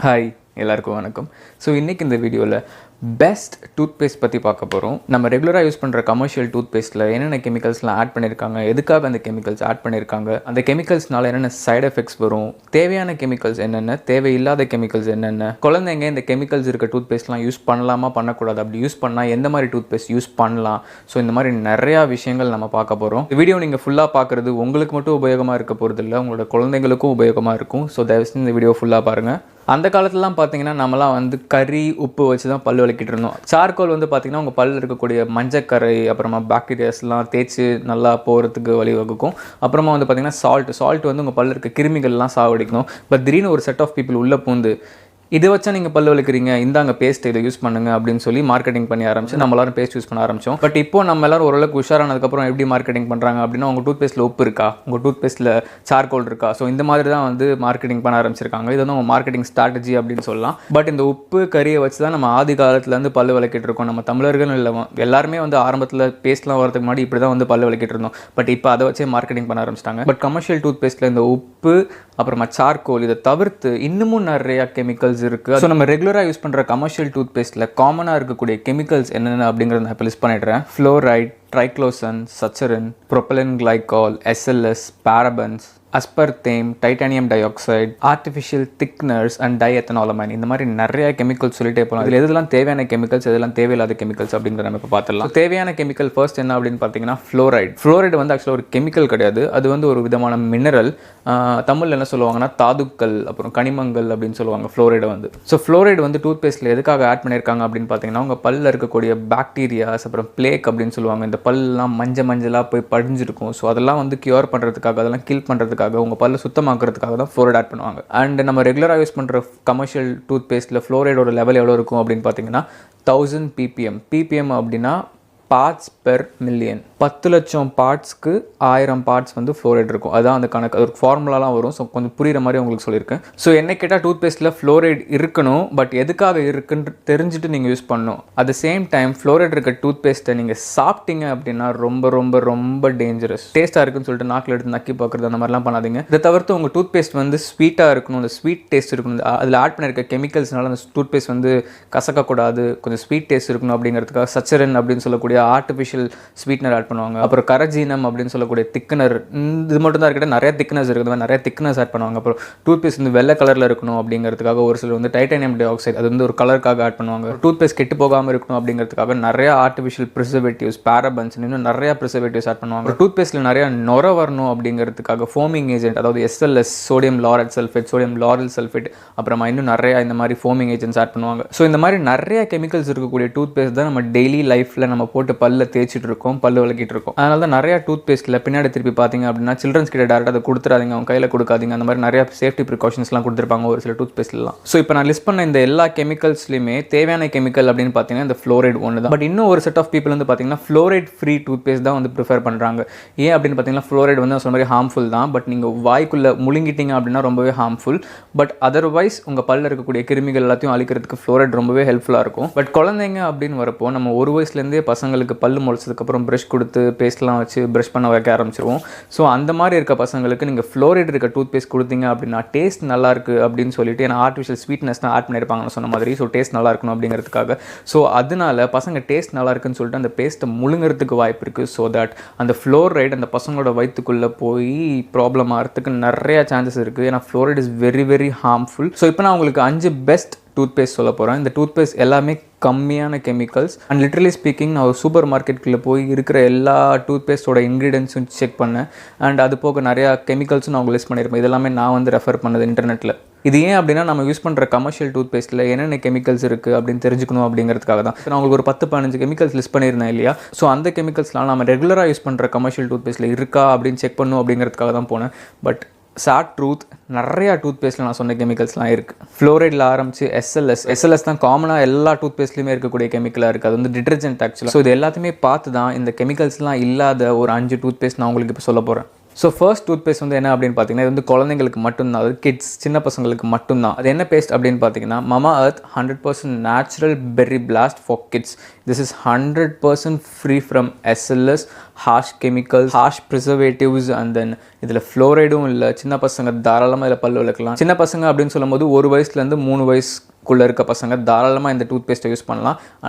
Hi எல்லாருக்கும் வணக்கம். So இன்றைக்கி இந்த வீடியோவில் பெஸ்ட் டூத்பேஸ்ட் பற்றி பார்க்க போகிறோம். நம்ம ரெகுலராக யூஸ் பண்ணுற கமர்ஷியல் டூத்பேஸ்ட்டில் என்னென்ன கெமிக்கல்ஸ்லாம் ஆட் பண்ணியிருக்காங்க, எதுக்காக அந்த கெமிக்கல்ஸ் ஆட் பண்ணியிருக்காங்க, அந்த கெமிக்கல்ஸ்னால என்னென்ன சைடு எஃபெக்ட்ஸ் வரும், தேவையான கெமிக்கல்ஸ் என்னென்ன, தேவையில்லாத கெமிக்கல்ஸ் என்னென்ன, குழந்தைங்க இந்த கெமிக்கல்ஸ் இருக்க டூத்பேஸ்ட்லாம் யூஸ் பண்ணலாமா பண்ணக்கூடாது, அப்படி யூஸ் பண்ணால் எந்த மாதிரி டூத்பேஸ்ட் யூஸ் பண்ணலாம். ஸோ இந்த மாதிரி நிறையா விஷயங்கள் நம்ம பார்க்க போகிறோம். இந்த வீடியோ நீங்கள் ஃபுல்லாக பார்க்குறது உங்களுக்கு மட்டும் உபயோகமாக இருக்க போகிறது இல்லை, உங்களோட குழந்தைங்களுக்கும் உபயோகமாக இருக்கும். ஸோ தயவுசெய்து இந்த வீடியோ ஃபுல்லாக பாருங்கள். அந்த காலத்துலலாம் பார்த்தீங்கன்னா நம்மலாம் வந்து கறி உப்பு வச்சு தான் பல் விளக்கிட்டு இருந்தோம். சார்கோல் வந்து பார்த்திங்கன்னா உங்கள் பல் இருக்கக்கூடிய மஞ்சக்கரை அப்புறமா பாக்டீரியாஸ்லாம் தேய்ச்சி நல்லா போகிறதுக்கு வழிவகுக்கும். அப்புறமா வந்து பார்த்திங்கன்னா சால்ட் வந்து உங்கள் பல் இருக்க கிருமிகள்லாம் சாவடிக்கணும். பட் திடீர்னு ஒரு செட் ஆஃப் பீப்புள் உள்ளே பூந்து இதை வச்சா நீங்கள் பல் விளக்குறீங்க, இந்தாங்க பேஸ்ட் இதை யூஸ் பண்ணுங்க அப்படின்னு சொல்லி மார்க்கெட்டிங் பண்ணி ஆரம்பிச்சு நம்ம எல்லாரும் பேஸ்ட் யூஸ் பண்ண ஆரம்பிச்சோம். பட் இப்போ நம்ம எல்லாரும் ஓரளவுக்கு உஷாரானதுக்கப்புறம் எப்படி மார்க்கெட்டிங் பண்ணுறாங்க அப்படின்னா, உங்கள் டூத்பேஸ்ட்டில் உப்பு இருக்கா, உங்கள் டூத்பேஸ்ட்டில் சார்கோல் இருக்கா, ஸோ இந்த மாதிரி தான் வந்து மார்க்கெட்டிங் பண்ண ஆரம்பிச்சிருக்காங்க. இது வந்து உங்கள் மார்க்கெட்டிங் ஸ்ட்ராட்டஜி அப்படின்னு சொல்லலாம். பட் இந்த உப்பு கறியை வச்சு தான் நம்ம ஆதி காலத்துலேருந்து பல் விளக்கிட்டு இருக்கோம். நம்ம தமிழர்கள் இல்லை, எல்லாருமே வந்து ஆரம்பத்தில் பேஸ்ட்லாம் வரதுக்கு முன்னாடி இப்படி தான் வந்து பல் விளக்கிட்டு இருந்தோம். பட் இப்போ அதை வச்சே மார்க்கெட்டிங் பண்ண ஆரம்பிச்சிட்டாங்க. பட் கமர்ஷியல் டூத்பேஸ்ட்டில் இந்த உப்பு அப்புறமா சார்கோல் இதை தவிர்த்து இன்னமும் நிறையா கெமிக்கல்ஸ் இருக்குது. ஸோ நம்ம ரெகுலராக யூஸ் பண்ணுற கமர்ஷியல் டூத்பேஸ்ட்டில் காமனாக இருக்கக்கூடிய கெமிக்கல்ஸ் என்னென்ன அப்படிங்கிறத நான் இப்போ லிஸ்ட் பண்ணிடுறேன். Fluoride, triclosan, saccharin, propylene glycol, SLS, parabens, aspartame, titanium dioxide, artificial thickeners and diethanolamine, இந்த மாதிரி நிறைய கெமிக்கல்ஸ் சொல்லிட்டே போகலாம். இதில் எதெல்லாம் தேவையான கெமிக்கல்ஸ், எதெல்லாம் தேவையில்லாத கெமிக்கல்ஸ் அப்படிங்கிறத நம்ம இப்போ பார்த்துடலாம். தேவையான கெமிக்கல் ஃபர்ஸ்ட் என்ன அப்படின்னு பார்த்தீங்கன்னா ஃப்ளோரைடு வந்து ஆக்சுவலாக ஒரு கெமிக்கல் கிடையாது, அது வந்து ஒரு விதமான மினரல். தமிழில் என்ன சொல்லுவாங்கன்னா தாதுக்கள் அப்புறம் கனிமங்கள் அப்படின்னு சொல்லுவாங்க ஃப்ளோரைடை வந்து. ஸோ ஃப்ளோரைடு வந்து டூத்பேஸ்ட்டில் எதுக்காக ஆட் பண்ணியிருக்காங்க அப்படின்னு பார்த்தீங்கன்னா, உங்கள் பல்லில் இருக்கக்கூடிய பாக்டீரியாஸ் அப்புறம் பிளேக் அப்படின்னு சொல்லுவாங்க, இந்த பல்லாம் மஞ்சளாக போய் படிஞ்சிருக்கும். ஸோ அதெல்லாம் வந்து கியூர் பண்ணுறதுக்காக, அதெல்லாம் கில் பண்ணுறதுக்காக, உங்கள் பல்ல சுத்தமாக்குறதுக்காக தான் ஃப்ளோரைட் ஆட் பண்ணுவாங்க. அண்ட் நம்ம ரெகுலராக யூஸ் பண்ணுற கமர்ஷியல் டூத்பேஸ்ட்டில் ஃப்ளோரைடோட லெவல் எவ்வளோ இருக்கும் அப்படின்னு பார்த்தீங்கன்னா 1000 ppm. ppm அப்படின்னா பார்ட்ஸ் பெர் மில்லியன். 10 லட்சம் பார்ட்ஸ்க்கு 1000 பார்ட்ஸ் வந்து ஃப்ளோரைட் இருக்கும். அதுதான் அந்த கணக்கு. அது ஒரு ஃபார்முலாலாம் வரும். ஸோ கொஞ்சம் புரிகிற மாதிரி உங்களுக்கு சொல்லியிருக்கேன். ஸோ என்ன கேட்டால் டூத்பேஸ்ட்டில் ஃப்ளோரைட் இருக்கணும், பட் எதுக்காக இருக்குன்னு தெரிஞ்சுட்டு நீங்கள் யூஸ் பண்ணணும். At the same time fluoride இருக்க டூத்பேஸ்ட்டை நீங்கள் சாப்பிட்டீங்க அப்படின்னா ரொம்ப ரொம்ப ரொம்ப டேஞ்சரஸ். டேஸ்ட்டாக இருக்குன்னு சொல்லிட்டு நாக்கில் எடுத்து நக்கி பார்க்குறது அந்த மாதிரிலாம் பண்ணாதீங்க. இதை தவிர்த்து உங்கள் டூத்பேஸ்ட் வந்து ஸ்வீட்டாக இருக்கணும், அந்த ஸ்வீட் டேஸ்ட் இருக்கணும். அதில் ஆட் பண்ணியிருக்க கெமிக்கல்ஸ்னால அந்த டூத்பேஸ்ட் வந்து கசக்கக்கூடாது, கொஞ்சம் ஸ்வீட் டேஸ்ட் இருக்கணும் அப்படிங்கிறதுக்காக சச்சரின் அப்படின்னு சொல்லக்கூடிய ஆர்டிஃபிஷியல் ஸ்வீட்னர் ஆட் பண்ணுவாங்க. அப்புறம் கரஜீனம் அப்படின்னு சொல்லக்கூடிய திக்னர், இது மட்டும் தான் இருக்கிட்ட நிறைய திக்னஸ் இருக்குது, நிறைய திக்னஸ் ஆட் பண்ணுவாங்க. அப்புறம் டூத்பேஸ்ட் வந்து வெள்ளை கலரில் இருக்கணும் அப்படிங்கிறதுக்காக ஒரு சிலர் வந்து டைட்டானியம் டை ஆக்சைடு, அது வந்து ஒரு கலருக்காக ஆட் பண்ணுவாங்க. டூத்பேஸ்ட் கெட்டு போகாமல் இருக்கணும் அப்படிங்கிறதுக்காக நிறைய ஆர்டிஃபிஷியல் ப்ரிசர்வேட்டிவ்ஸ், பாரபன்ஸ், இன்னும் நிறைய ப்ரிசர்வேட்டிவ்ஸ் ஆட் பண்ணுவாங்க. டூத்பேஸ்ட்டில் நிறைய நுர வரணும் அப்படிங்கிறதுக்காக ஃபோமிங் ஏஜென்ட், அதாவது SLS, sodium Laurel sulphate, sodium Laurel sulphate, அப்புறமா இன்னும் நிறைய இந்த மாதிரி ஃபோமிங் ஏஜென்ட்ஸ் ஆட் பண்ணுவாங்க. ஸோ இந்த மாதிரி நிறைய கெமிக்கல்ஸ் இருக்கக்கூடிய டூத்பேஸ்ட் தான் நம்ம டெய்லி லைஃப்பில் நம்ம போட்டு பல்ல தேய்ச்சிட்டு இருக்கோம், பல்லு விளக்கிட்டு இருக்கோம். அதனால தான் நிறைய டூத்பேஸ்ட்டில் பின்னாடி திருப்பி பார்த்தீங்க அப்படின்னா சில்ட்ரன்ஸ் கிட்ட டேரெக்டாக அதை கொடுத்துறாதீங்க, அவங்க கையில் கொடுக்காதீங்க, அந்த மாதிரி நிறைய சேஃப்டி ப்ரிகாஷன்ஸ்லாம் கொடுத்துருப்பாங்க ஒரு சில டூத்பேஸ்ட்லாம். ஸோ இப்போ நான் லிஸ்ட் பண்ண இந்த எல்லா கெமிக்கல்ஸ்லையுமே தேவையான கெமிக்கல் அப்படின்னு பார்த்தீங்கன்னா இந்த ஃப்ளோரைட் ஒன்று தான். பட் இன்னும் ஒரு செட் ஆஃப் பீப்புள் வந்து பார்த்தீங்கன்னா ஃப்ளோரைட் ஃப்ரீ டூத்பேஸ்ட் தான் வந்து ப்ரிஃபர் பண்ணுறாங்க. ஏன் அப்படின்னு பார்த்தீங்கன்னா ஃப்ளோரைட் வந்து சொன்ன மாதிரி ஹார்ம்ஃபுல் தான், பட் நீங்கள் வாய்க்குள்ளே முழுங்கிட்டீங்க அப்படின்னா ரொம்பவே ஹார்ம்ஃபுல். பட் அதர்வைஸ் உங்கள் பல்ல இருக்கக்கூடிய கிருமிகள் எல்லாத்தையும் அழிக்கிறதுக்கு ஃப்ளோரைட் ரொம்பவே ஹெல்ப்ஃபுல்லாக இருக்கும். பட் குழந்தைங்க அப்படின்னு வரப்போ நம்ம ஒரு வயசுலேருந்தே பசங்களுக்கு பல்லு முளைச்சதுக்கப்புறம் ப்ரஷ் கொடுத்து பேஸ்ட்லாம் வச்சு ப்ரஷ் பண்ண வைக்க ஆரம்பிச்சிருவோம். ஸோ அந்த மாதிரி இருக்க பசங்களுக்கு நீங்கள் ஃப்ளோரைட் இருக்க டூத்பேஸ்ட் கொடுத்தீங்க அப்படின்னா டேஸ்ட் நல்லா இருக்குது அப்படின்னு சொல்லிட்டு, ஏன்னா ஆர்டிஃபிஷியல் ஸ்வீட்னஸ் தான் ஆட் பண்ணியிருப்பாங்கன்னு சொன்ன மாதிரி. ஸோ டேஸ்ட் நல்லா இருக்கணும் அப்படிங்கிறதுக்காக. ஸோ அதனால பசங்க டேஸ்ட் நல்லா இருக்குன்னு சொல்லிட்டு அந்த பேஸ்ட்டை முழுங்கிறதுக்கு வாய்ப்பு இருக்குது. ஸோ தட் அந்த ஃப்ளோரைட் அந்த பசங்களோட வயிற்றுக்குள்ளே போய் ப்ராப்ளம் ஆகிறதுக்கு நிறைய சான்சஸ் இருக்குது. ஏன்னா fluoride is very very harmful. So இப்போ நான் உங்களுக்கு 5 பெஸ்ட் டூத்பேஸ்ட் சொல்ல போகிறேன். இந்த டூத்பேஸ்ட் எல்லாமே கம்மியான கெமிக்கல்ஸ். அண்ட் லிட்ரலி ஸ்பீக்கிங் நான் ஒரு சூப்பர் மார்க்கெட்டுக்குள்ளே போய் இருக்கிற எல்லா டூத்பேஸ்ட்டோட இன்க்ரீடியன்ஸும் செக் பண்ணேன். அண்ட் அது போக நிறையா கெமிக்கல்ஸும் நான் உங்களுக்கு லிஸ்ட் பண்ணியிருப்பேன். இதெல்லாமே நான் வந்து ரெஃபர் பண்ணது இன்டர்நெட்டில். இது ஏன் அப்படின்னா நம்ம யூஸ் பண்ணுற கமர்ஷியல் டூத்பேஸ்ட்டில் என்னென்ன கெமிக்கல்ஸ் இருக்குது அப்படின்னு தெரிஞ்சுக்கணும் அப்படிங்கிறதுக்காக தான். நான் உங்களுக்கு ஒரு 10-15 கெமிக்கல்ஸ் லிஸ்ட் பண்ணியிருந்தேன் இல்லையா. ஸோ அந்த கெமிக்கல்ஸ்லாம் நம்ம ரெகுலராக யூஸ் பண்ணுற கமர்ஷியல் டூத்பேஸ்ட்டில் இருக்கா அப்படின்னு செக் பண்ணணும் அப்படிங்கிறதுக்காக தான் போனேன். பட் சாட் ட்ரூத் நிறையா டூத்பேஸ்ட்டில் நான் சொன்ன கெமிக்கல்ஸ்லாம் இருக்குது. ஃப்ளோரைடில் ஆரம்பிச்சு SLS தான் காமனாக எல்லா டூத்பேஸ்ட்லையுமே இருக்கக்கூடிய கெமிக்கலாக இருக்குது. அது வந்து டிட்டர்ஜென்ட் ஆக்சுவலாக. ஸோ இது எல்லாத்தையுமே பார்த்து தான் இந்த கெமிக்கல்ஸ்லாம் இல்லாத ஒரு 5 டூத்பேஸ்ட் நான் உங்களுக்கு இப்போ சொல்ல போகிறேன். ஸோ ஃபர்ஸ்ட் டூத் பேஸ்ட் வந்து என்ன அப்படின்னு பார்த்தீங்கன்னா இது வந்து குழந்தைங்களுக்கு மட்டும்தான், அதாவது கிட்ஸ் சின்ன பசங்களுக்கு மட்டும்தான். அது என்ன பேஸ்ட் அப்படின்னு பார்த்தீங்கன்னா Mamaearth 100% natural berry blast for kids. This is 100% free from SLS, harsh chemicals, harsh preservatives, and then இதில் ஃப்ளோரைடும் இல்லை. சின்ன பசங்க தாராளமாக இதில் பல்லு விளக்கலாம். சின்ன பசங்க அப்படின்னு சொல்லும்போது 1 வயசுலேருந்து 3 வயசுக்குள்ளே இருக்க பசங்க தாராளமாக இந்த டூத் பேஸ்ட்டை யூஸ் பண்ணலாம்.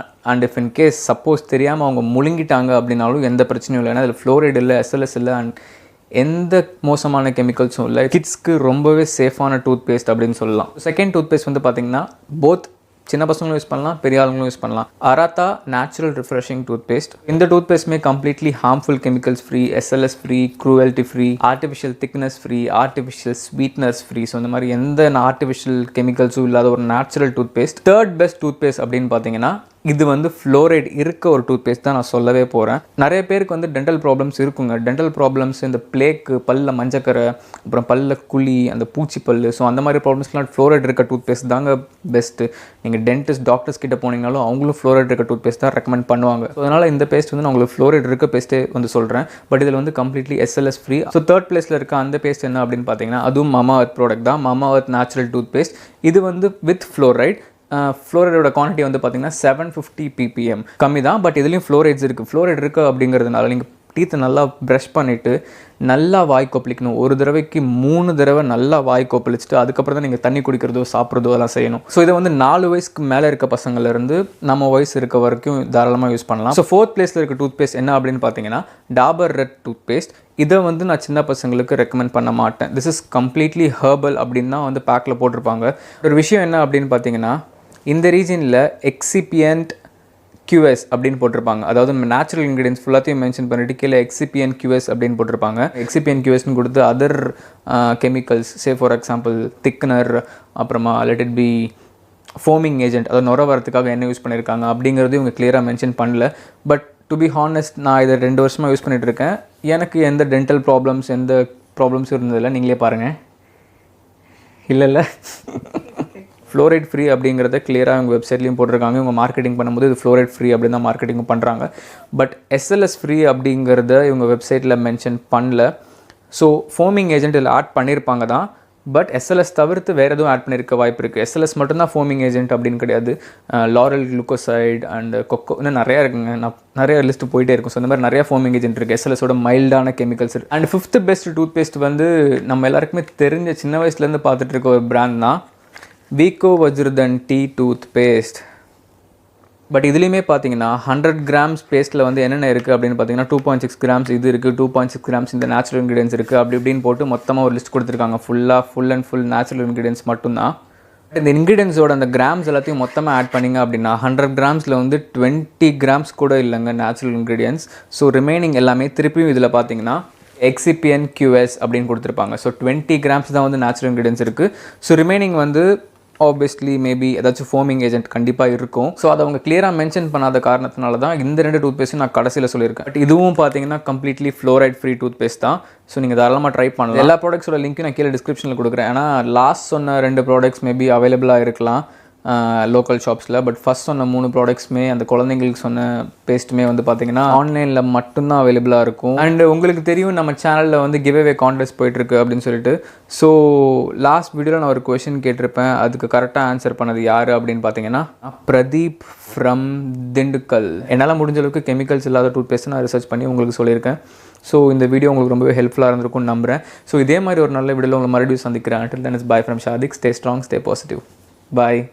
And if in case suppose தெரியாமல் அவங்க முழுங்கிட்டாங்க அப்படின்னாலும் எந்த பிரச்சனையும் இல்லை. ஏன்னா இதில் ஃப்ளோரைடு இல்லை, SLS இல்லை, அண்ட் எந்த மோசமான கெமிக்கல்ஸும் இல்லை. கிட்ஸ்க்கு ரொம்பவே சேஃபான டூத் பேஸ்ட் அப்படின்னு சொல்லலாம். செகண்ட் டூத் பேஸ்ட் வந்து பார்த்தீங்கன்னா போத் சின்ன பசங்களும் யூஸ் பண்ணலாம், பெரிய ஆளுங்களும் யூஸ் பண்ணலாம். Aratha natural refreshing toothpaste. இந்த டூத் பேஸ்ட்மே completely harmful chemicals free, SLS free, cruelty free, artificial thickness free, artificial sweetness free. So இந்த மாதிரி எந்த ஆர்டிஃபிஷியல் கெமிக்கல்ஸும் இல்லாத ஒரு natural toothpaste. Third best toothpaste அப்படின்னு பார்த்தீங்கன்னா இது வந்து ஃப்ளோரைட் இருக்க ஒரு டூத் பேஸ்ட் தான் நான் சொல்லவே போகிறேன். நிறைய பேருக்கு வந்து டென்டல் ப்ராப்ளம்ஸ் இருக்குங்க. டென்டல் ப்ராப்ளம்ஸ் இந்த பிளேக்கு, பல்ல மஞ்சக்கரை, அப்புறம் பல்ல குழி, அந்த பூச்சி பல்லு, ஸோ அந்த மாதிரி ப்ராப்ளம்ஸ்லாம் ஃப்ளோரைட் இருக்க டூத் பேஸ்ட் தாங்க பெஸ்ட்டு. நீங்கள் டென்டிஸ்ட், டாக்டர்ஸ் கிட்ட போனீங்கனாலும் அவங்களும் ஃப்ளோரைட் இருக்க டூத் பேஸ்ட் தான் ரெக்கமெண்ட் பண்ணுவாங்க. ஸோ அதனால் இந்த பேஸ்ட் வந்து நான் உங்களுக்கு ஃப்ளோரைட் இருக்க பேஸ்ட்டே வந்து சொல்கிறேன். பட் இதில் வந்து கம்ப்ளீட்லி SLS ஃப்ரீ. ஸோ தேர்ட் பிளேஸில் இருக்க அந்த பேஸ்ட் என்ன அப்படின்னு பார்த்தீங்கன்னா அதுவும் Mamaearth ப்ராடக்ட் தான். Mamaearth natural toothpaste. இது வந்து வித் ஃப்ளோரைட். ஃப்ளோரைடோட குவான்டிட்டி வந்து பார்த்தீங்கன்னா 750 ppm கம்மி தான். பட் இதுலேயும் ஃப்ளோரைட்ஸ் இருக்குது. ஃப்ளோரைட் இருக்குது அப்படிங்கிறதுனால நீங்கள் டீத்தை நல்லா ப்ரஷ் பண்ணிவிட்டு நல்லா வாய் கொப்பளிக்கணும். ஒரு தடவைக்கு 3 தடவை நல்லா வாய் கொப்பளிச்சுட்டு அதுக்கப்புறம் தான் நீங்கள் தண்ணி குடிக்கிறதோ சாப்பிட்றதோ அதெல்லாம் செய்யணும். ஸோ இதை வந்து 4 வயசுக்கு மேலே இருக்க பசங்கள்லேருந்து நம்ம வயசு இருக்க வரைக்கும் தாராளமாக யூஸ் பண்ணலாம். ஸோ ஃபோர்த் பிளேஸில் இருக்க டூத் பேஸ்ட் என்ன அப்படின்னு பார்த்தீங்கன்னா டாபர் ரெட் டூத் பேஸ்ட். இதை வந்து நான் சின்ன பசங்களுக்கு ரெக்கமெண்ட் பண்ண மாட்டேன். திஸ் இஸ் கம்ப்ளீட்லி ஹெர்பல் அப்படின்னு தான் வந்து பேக்கில் போட்டிருப்பாங்க. ஒரு விஷயம் என்ன அப்படின்னு பார்த்தீங்கன்னா இந்த ரீஜனில் எக்ஸிபியன்ட் QS அப்படின்னு போட்டிருப்பாங்க. அதாவது நேச்சுரல் இன்க்ரீடியன்ஸ் ஃபுல்லாத்தையும் மென்ஷன் பண்ணிட்டு கீழே எக்ஸிபியன்ட் QS அப்படின்னு போட்டிருப்பாங்க. எக்ஸிபியன்ட் QSன்னு கொடுத்து other chemicals, say for example thickener, அப்புறமா let it be foaming agent, அதாவது நுர வரத்துக்காக என்ன யூஸ் பண்ணியிருக்காங்க அப்படிங்கிறது இவங்க கிளியராக மென்ஷன் பண்ணல. பட் டு பி ஹானஸ்ட் நான் இதை 2 வருஷமாக யூஸ் பண்ணிகிட்டு இருக்கேன். எனக்கு எந்த டென்டல் ப்ராப்ளம்ஸ் எந்த ப்ராப்ளம்ஸும் இருந்ததில்லை. நீங்களே பாருங்கள். இல்லை ஃப்ளோரைட் ஃப்ரீ அப்படிங்கிறத கிளியராக அவங்க வெப்சைட்லேயும் போட்டிருக்காங்க. இவங்க மார்க்கெட்டிங் பண்ணும்போது இது ஃப்ளோரைட் ஃப்ரீ அப்படின்னு தான் மார்க்கெட்டிங் பண்ணுறாங்க. பட் SLS ஃப்ரீ அப்படிங்கிறத இவங்க வெப்சைட்டில் மென்ஷன் பண்ணல. ஸோ ஃபோமிங் ஏஜென்ட் இதில் ஆட் பண்ணியிருப்பாங்க தான். பட் SLS தவிர்த்து வேறு எதுவும் ஆட் பண்ணியிருக்க வாய்ப்பு இருக்குது. SLS மட்டும்தான் ஃபோமிங் ஏஜென்ட் அப்படின்னு கிடையாது. லாரல் குளுக்கோசைட் அண்ட் கொக்கோ இன்னும் நிறையா இருக்குங்க. நான் நிறைய லிஸ்ட்டு போயிட்டே இருக்கும். ஸோ இந்த மாதிரி நிறையா ஃபோமிங் ஏஜென்ட் இருக்குது. SLSோட மைல்டான கெமிக்கல்ஸ் இருக்குது. And fifth best toothpaste வந்து நம்ம எல்லாருக்குமே தெரிஞ்ச சின்ன வயசுலேருந்து பார்த்துட்டு இருக்க ஒரு பிராண்ட் தான் Vicco Vajradhan Tea toothpaste. But இதுலேயுமே பார்த்தீங்கன்னா 100 grams பேஸ்ட்டில் வந்து என்னென்ன இருக்குது அப்படின்னு பார்த்தீங்கன்னா 2.6 grams இது இருக்குது, 2.6 grams இந்த நேச்சுரல் இன்க்ரீடியன்ஸ் இருக்குது, அப்படி இப்படின்னு போட்டு மொத்தமாக ஒரு லிஸ்ட் கொடுத்துருக்காங்க. Full and full natural ingredients மட்டும்தான். இந்த இன்க்ரீடியன்ஸோட அந்த கிராம்ஸ் எல்லாத்தையும் மொத்தமாக ஆட் பண்ணிங்க அப்படின்னா 100 gramஸில் வந்து 20 grams கூட இல்லைங்க நேச்சுரல் இன்க்ரீடியன்ஸ். ஸோ ரிமைனிங் எல்லாமே திருப்பியும் இதில் பார்த்தீங்கன்னா எக்ஸிபியன்ட் QS அப்படின்னு கொடுத்துருப்பாங்க. ஸோ 20 grams தான் வந்து நேச்சுரல் இன்க்ரீடியன்ஸ் இருக்குது. ஸோ ரிமைனிங் வந்து ஆப்வியஸ்லி மேபி ஏதாச்சும் ஃபோமிங் ஏஜென்ட் கண்டிப்பாக இருக்கும். ஸோ அதை அவங்க கிளியராக மென்ஷன் பண்ணாத காரணத்தினால தான் இந்த 2 டூத் பேஸ்ட்டும் நான் கடைசியில் சொல்லியிருக்கேன். பட் இதுவும் பார்த்தீங்கன்னா completely fluoride free toothpaste தான். ஸோ நீங்கள் தாராளமாக ட்ரை பண்ணலாம். எல்லா ப்ராடக்ட்ஸோட லிங்க்கும் நான் கீழே டிஸ்கிரிப்ஷனில் கொடுக்குறேன். ஏன்னா லாஸ்ட் சொன்ன 2 ப்ராடக்ட்ஸ் மேபி அவைலபிளாக இருக்கலாம் லோக்கல் ஷாப்ஸில். பட் ஃபஸ்ட் சொன்ன 3 ப்ராடக்ட்ஸுமே அந்த குழந்தைங்களுக்கு சொன்ன பேஸ்ட்டுமே வந்து பார்த்தீங்கன்னா ஆன்லைனில் மட்டும்தான் அவைலபிளாக இருக்கும். அண்ட் உங்களுக்கு தெரியும் நம்ம சேனலில் வந்து கிவ்அவே கான்டெஸ்ட் போயிட்டுருக்கு அப்படின்னு சொல்லிட்டு. ஸோ லாஸ்ட் வீடியோவில் நான் ஒரு கொஷின் கேட்டிருப்பேன். அதுக்கு கரெக்டாக ஆன்சர் பண்ணது யார் அப்படின்னு பார்த்தீங்கன்னா பிரதீப் ஃப்ரம் திண்டுக்கல். என்னால் முடிஞ்ச அளவுக்கு கெமிக்கல்ஸ் இல்லாத டூத் பேஸ்ட் நான் ரிசர்ச் பண்ணி உங்களுக்கு சொல்லியிருக்கேன். ஸோ இந்த வீடியோ உங்களுக்கு ரொம்பவே ஹெல்ப்ஃபுல்லாக இருந்திருக்கும்னு நம்புகிறேன். ஸோ இதே மாதிரி ஒரு நல்ல வீடியோவில் உங்களை மறுபடியும் சந்திக்கிறேன். Until then, it's bye from Shadik. Stay strong, stay positive. Bye.